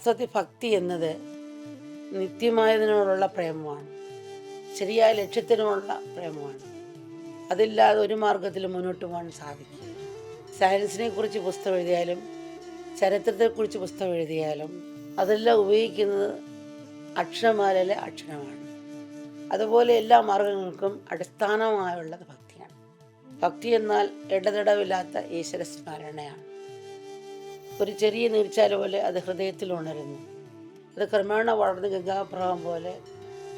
വാസ്തവത്തിൽ ഭക്തി എന്നത് നിത്യമായതിനോടുള്ള പ്രേമമാണ്, ശരിയായ ലക്ഷ്യത്തിനുമുള്ള പ്രേമമാണ്. അതില്ലാതെ ഒരു മാർഗത്തിലും മുന്നോട്ട് പോകാൻ സാധിക്കില്ല. സയൻസിനെ കുറിച്ച് പുസ്തകം എഴുതിയാലും ചരിത്രത്തെക്കുറിച്ച് പുസ്തകം എഴുതിയാലും അതെല്ലാം ഉപയോഗിക്കുന്നത് അക്ഷരമാലയിലെ അക്ഷരമാണ്. അതുപോലെ എല്ലാ മാർഗങ്ങൾക്കും അടിസ്ഥാനമായുള്ളത് ഭക്തിയാണ്. ഭക്തി എന്നാൽ ഇടതടവില്ലാത്ത ഈശ്വര സ്മരണയാണ്. ഒരു ചെറിയ നീർച്ചാൽ പോലെ അത് ഹൃദയത്തിൽ ഉണരുന്നു. അത് ക്രമേണ വളർന്ന് ഗംഗാപ്രവാഹം പോലെ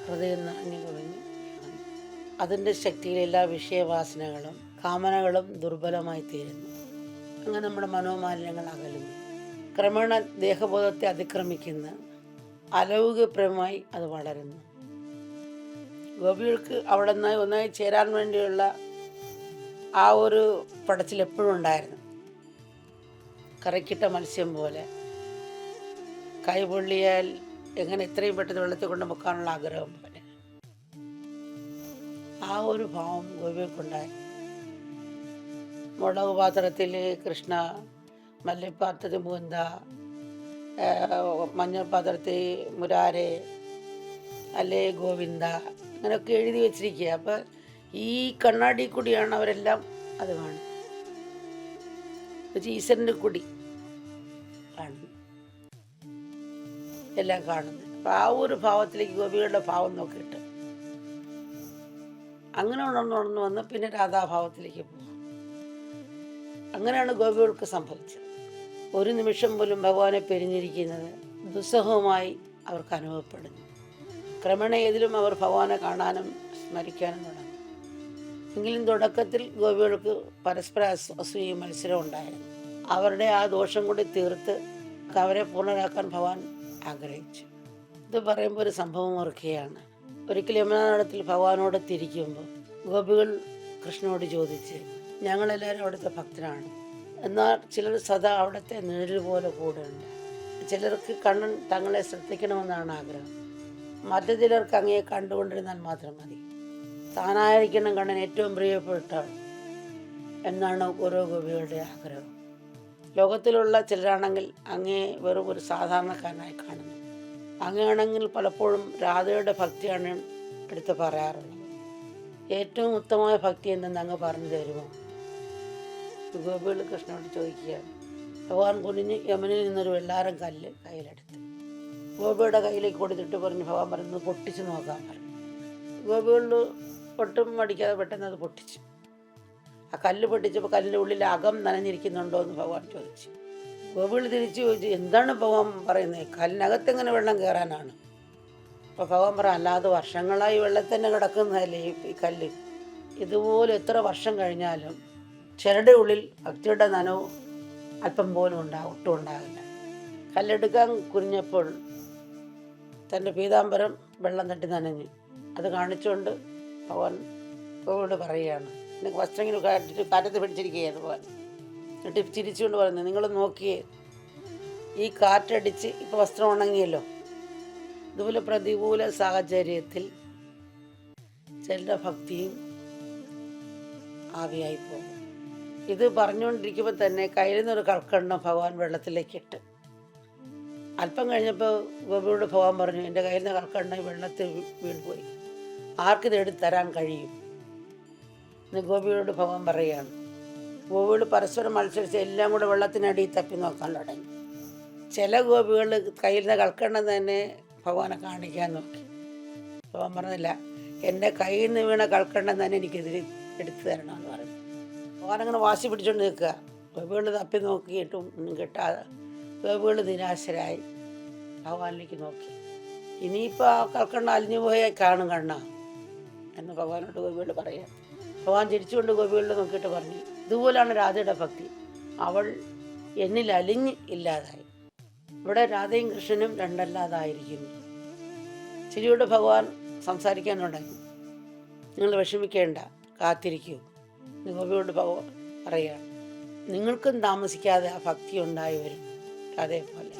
ഹൃദയം നിറഞ്ഞു കവിഞ്ഞു. അതിൻ്റെ ശക്തിയിൽ എല്ലാ വിഷയവാസനകളും കാമനകളും ദുർബലമായി തീരുന്നു. അങ്ങനെ നമ്മുടെ മനോമാലിന്യങ്ങൾ അകലുന്നു. ക്രമേണ ദേഹബോധത്തെ അതിക്രമിക്കുന്ന അലൗകികപ്രമായി അത് വളരുന്നു. ഗോപികൾക്ക് അവിടെ നിന്ന് ഒന്നായി ചേരാൻ വേണ്ടിയുള്ള ആ ഒരു പടച്ചിൽ എപ്പോഴും ഉണ്ടായിരുന്നു. കറക്കിട്ട മത്സ്യം പോലെ കൈ പൊള്ളിയാൽ എങ്ങനെ എത്രയും പെട്ടെന്ന് വെള്ളത്തിൽ കൊണ്ട് മുക്കാനുള്ള ആഗ്രഹം പോലെ ആ ഒരു ഭാവം ഗോപികൾക്കുണ്ടായി. മുളക് പാത്രത്തിൽ കൃഷ്ണ, മല്ലിപ്പാത്രത്തിൽ മുകുന്ദ, മഞ്ഞൾ പാത്രത്തിൽ മുരാരെ, അല്ലേ ഗോവിന്ദ, അങ്ങനെയൊക്കെ എഴുതി വെച്ചിരിക്കുക. അപ്പം ഈ കണ്ണാടി കൂടിയാണ് അവരെല്ലാം അത് കാണുന്നത്. ഈശ്വരൻ്റെ കുടി കാണുന്നു, എല്ലാം കാണുന്നത്. അപ്പം ആ ഒരു ഭാവത്തിലേക്ക് ഗോപികളുടെ ഭാവം നോക്കിയിട്ട് അങ്ങനെ ഉണർന്നു വന്ന് പിന്നെ രാധാഭാവത്തിലേക്ക് പോകാം. അങ്ങനെയാണ് ഗോപികൾക്ക് സംഭവിച്ചത്. ഒരു നിമിഷം പോലും ഭഗവാനെ പിരിഞ്ഞിരിക്കുന്നത് ദുസ്സഹമായി അവർക്ക് അനുഭവപ്പെടുന്നു. ക്രമേണ ഏതിലും അവർ ഭഗവാനെ കാണാനും സ്മരിക്കാനും തുടങ്ങി. എങ്കിലും തുടക്കത്തിൽ ഗോപികൾക്ക് പരസ്പര അസൂയ മത്സരം ഉണ്ടായിരുന്നു. അവരുടെ ആ ദോഷം കൂടി തീർത്ത് അവരെ പൂർണ്ണരാക്കാൻ ഭഗവാൻ ആഗ്രഹിച്ചു. ഇത് പറയുമ്പോൾ ഒരു സംഭവം ഓർക്കുകയാണ്. ഒരിക്കൽ യമുനാനടത്തിൽ ഭഗവാനോട് തിരിക്കുമ്പോൾ ഗോപികൾ കൃഷ്ണനോട് ചോദിച്ച്, ഞങ്ങളെല്ലാവരും അവിടുത്തെ ഭക്തരാണ്, എന്നാൽ ചിലർ സദാ അവിടുത്തെ നിഴൽ പോലെ കൂടെയുണ്ട്. ചിലർക്ക് കണ്ണൻ തങ്ങളെ ശ്രദ്ധിക്കണമെന്നാണ് ആഗ്രഹം, മറ്റു ചിലർക്ക് അങ്ങയെ കണ്ടുകൊണ്ടിരുന്നാൽ മാത്രം മതി. താനായിരിക്കണം കണ്ണൻ ഏറ്റവും പ്രിയപ്പെട്ട എന്നാണ് ഓരോ ഗോപികളുടെ ആഗ്രഹം. ലോകത്തിലുള്ള ചിലരാണെങ്കിൽ അങ്ങയെ വെറും ഒരു സാധാരണക്കാരനായി കാണുന്നു. അങ്ങനെയാണെങ്കിൽ പലപ്പോഴും രാധയുടെ ഭക്തിയാണ് എടുത്ത് പറയാറുള്ളത്. ഏറ്റവും ഉത്തമമായ ഭക്തി എന്തെന്ന് അങ്ങ് പറഞ്ഞു തരുമോ? ഗോപികൾ കൃഷ്ണനോട് ചോദിക്കുകയാണ്. ഭഗവാൻ കുനിഞ്ഞ് യമുനയിൽ നിന്നൊരു വെള്ളാരം കല്ല് കയ്യിലെടുത്ത് ഗോപിയുടെ കയ്യിലേക്ക് കൊടുത്തിട്ട് പറഞ്ഞു, ഭഗവാൻ പറയുന്നത് പൊട്ടിച്ച് നോക്കാൻ പറഞ്ഞു. ഗോപികളിൽ ഒട്ടും മടിക്കാതെ പെട്ടെന്ന് അത് പൊട്ടിച്ചു. ആ കല്ല് പൊട്ടിച്ചപ്പോൾ കല്ലിൻ്റെ ഉള്ളിൽ അകം നനഞ്ഞിരിക്കുന്നുണ്ടോ എന്ന് ഭഗവാൻ ചോദിച്ചു. ഗോപികൾ തിരിച്ചു ചോദിച്ചു, എന്താണ് ഭഗവാൻ പറയുന്നത്? കല്ലിനകത്തെങ്ങനെ വെള്ളം കയറാനാണ്? അപ്പോൾ ഭഗവാൻ പറയാം, അല്ലാതെ വർഷങ്ങളായി വെള്ളത്തിൽ തന്നെ കിടക്കുന്നതല്ലേ ഈ കല്ല്. ഇതുപോലെ എത്ര വർഷം കഴിഞ്ഞാലും ചിലരുടെ ഉള്ളിൽ ഭക്തിയുടെ നനവ് അല്പം പോലും ഒട്ടും ഉണ്ടാകില്ല. കല്ലെടുക്കാൻ കുനിഞ്ഞപ്പോൾ തൻ്റെ പീതാംബരം വെള്ളം തട്ടി നനഞ്ഞു. അത് കാണിച്ചുകൊണ്ട് ഭഗവാൻ ഗോപിയോട് പറയുകയാണ്, വസ്ത്രങ്ങൾ കാറ്റത്ത് പിടിച്ചിരിക്കുകയാണ് ഭഗവാൻ. എന്നിട്ട് ചിരിച്ചുകൊണ്ട് പറയുന്നത്, നിങ്ങൾ നോക്കിയേ, ഈ കാറ്റടിച്ച് ഇപ്പോൾ വസ്ത്രം ഉണങ്ങിയല്ലോ. ഇതുപോലെ പ്രതികൂല സാഹചര്യത്തിൽ ചിലരുടെ ഭക്തിയും ആവിയായി പോകും. ഇത് പറഞ്ഞുകൊണ്ടിരിക്കുമ്പോൾ തന്നെ കയ്യിൽ നിന്നൊരു കൽക്കണ്ണം ഭഗവാൻ വെള്ളത്തിലേക്ക് ഇട്ട്. അല്പം കഴിഞ്ഞപ്പോൾ ഗോപിയോട് ഭഗവാൻ പറഞ്ഞു, എൻ്റെ കയ്യിൽ നിന്ന് കൽക്കണ്ണം വെള്ളത്തിൽ വീണുപോയി, ആർക്കിത് എടുത്ത് തരാൻ കഴിയും എന്ന് ഗോപിയോട് ഭഗവാൻ പറയുകയാണ്. ഗോപികൾ പരസ്പരം മത്സരിച്ച് എല്ലാം കൂടെ വെള്ളത്തിനടിയിൽ തപ്പി നോക്കാൻ തുടങ്ങി. ചില ഗോപികൾ കയ്യിൽ നിന്ന് കൽക്കണ്ണം തന്നെ ഭഗവാനെ കാണിക്കാൻ നോക്കി. ഭഗവാൻ പറഞ്ഞില്ല, എൻ്റെ കയ്യിൽ നിന്ന് വീണ കൽക്കണ്ണം തന്നെ എനിക്കെതിരെ എടുത്തു തരണമെന്ന് പറഞ്ഞു. ഭഗവാൻ അങ്ങനെ വാശി പിടിച്ചുകൊണ്ട് നിൽക്കുക. ഗോപികൾ തപ്പി നോക്കിയിട്ടും ഒന്നും കിട്ടാതെ ഗോപികൾ നിരാശരായി ഭഗവാനിലേക്ക് നോക്കി. ഇനിയിപ്പോൾ ആ കൽക്കണ്ണം അലിഞ്ഞു പോയാൽ കാണും കണ്ണ എന്ന് ഭഗവാനോട് ഗോപികൾ പറയാം. ഭഗവാൻ ചിരിച്ചുകൊണ്ട് ഗോപികളിൽ നോക്കിയിട്ട് പറഞ്ഞു, ഇതുപോലാണ് രാധയുടെ ഭക്തി, അവൾ എന്നിൽ അലിഞ്ഞ് ഇല്ലാതായി. ഇവിടെ രാധയും കൃഷ്ണനും രണ്ടല്ലാതായിരിക്കുന്നു. ചിരിയോട് ഭഗവാൻ സംസാരിക്കാൻ തുടങ്ങി. നിങ്ങൾ വിഷമിക്കേണ്ട, കാത്തിരിക്കൂ. ഗോപിയോട് ഭഗവാൻ പറയുകയാണ്, നിങ്ങൾക്കും താമസിക്കാതെ ആ ഭക്തി ഉണ്ടായി വരും അതേപോലെ.